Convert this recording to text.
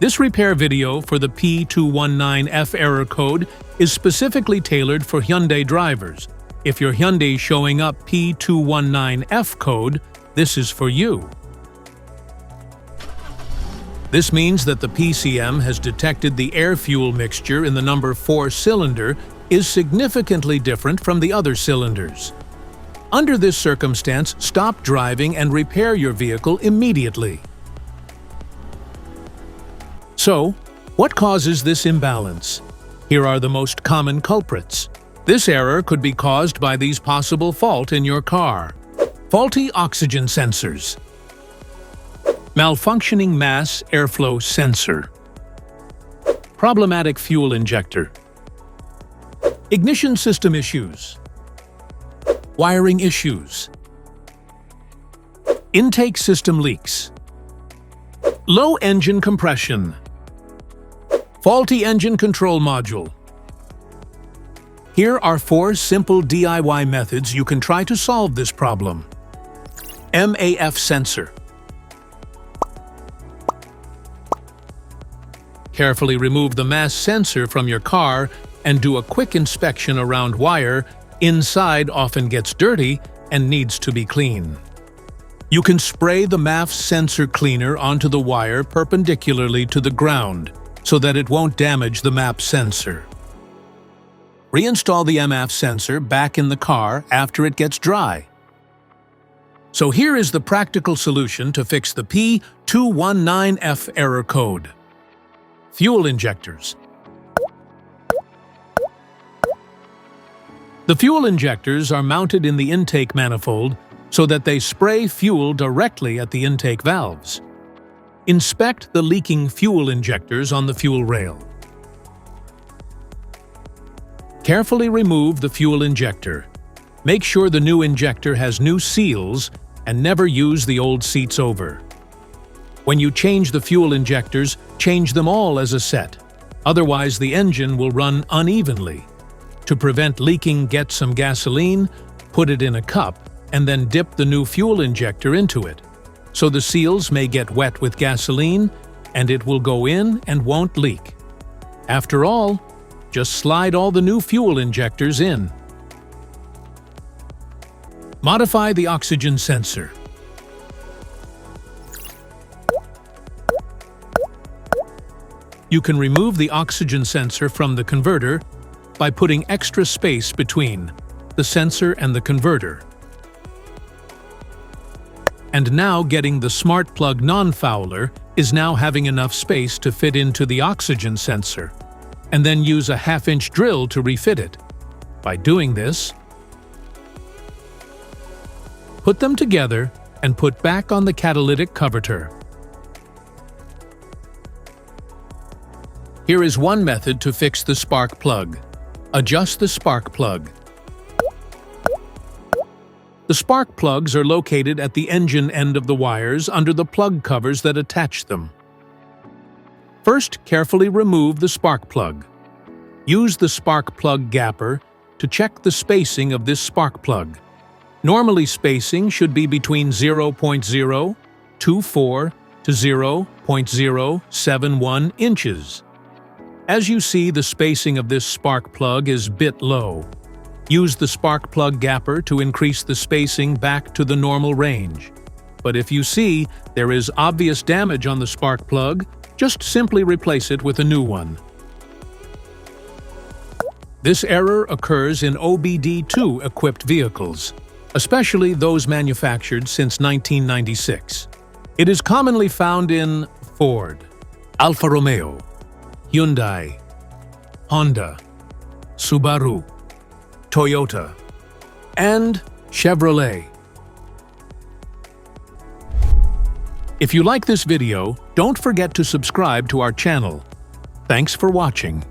This repair video for the P219F error code is specifically tailored for Hyundai drivers. If your Hyundai is showing up P219F code, this is for you. This means that the PCM has detected the air-fuel mixture in the number 4 cylinder is significantly different from the other cylinders. Under this circumstance, stop driving and repair your vehicle immediately. So, what causes this imbalance? Here are the most common culprits. This error could be caused by these possible faults in your car. Faulty oxygen sensors. Malfunctioning mass airflow sensor. Problematic fuel injector. Ignition system issues. Wiring issues. Intake system leaks. Low engine compression. Faulty engine control module. Here are 4 simple DIY methods you can try to solve this problem. MAF Sensor. Carefully remove the mass sensor from your car and do a quick inspection around wire. Inside often gets dirty and needs to be cleaned. You can spray the MAF sensor cleaner onto the wire perpendicularly to the ground so that it won't damage the MAF sensor. Reinstall the MAF sensor back in the car after it gets dry. So here is the practical solution to fix the P219F error code. Fuel injectors. The fuel injectors are mounted in the intake manifold so that they spray fuel directly at the intake valves. Inspect the leaking fuel injectors on the fuel rail. Carefully remove the fuel injector. Make sure the new injector has new seals and never use the old seats over. When you change the fuel injectors, change them all as a set. Otherwise, the engine will run unevenly. To prevent leaking, get some gasoline, put it in a cup, and then dip the new fuel injector into it. So the seals may get wet with gasoline, and it will go in and won't leak. After all, just slide all the new fuel injectors in. Modify the oxygen sensor. You can remove the oxygen sensor from the converter by putting extra space between the sensor and the converter. And now getting the smart plug non-fouler is now having enough space to fit into the oxygen sensor, and then use a 1/2-inch drill to refit it. By doing this, put them together and put back on the catalytic converter. Here is one method to fix the spark plug. Adjust the spark plug. The spark plugs are located at the engine end of the wires under the plug covers that attach them. First, carefully remove the spark plug. Use the spark plug gapper to check the spacing of this spark plug. Normally, spacing should be between 0.024 to 0.071 inches. As you see, the spacing of this spark plug is a bit low. Use the spark plug gapper to increase the spacing back to the normal range. But if you see there is obvious damage on the spark plug, just simply replace it with a new one. This error occurs in OBD2 equipped vehicles, especially those manufactured since 1996. It is commonly found in Ford, Alfa Romeo, Hyundai, Honda, Subaru, Toyota, and Chevrolet. If you like this video, don't forget to subscribe to our channel. Thanks for watching.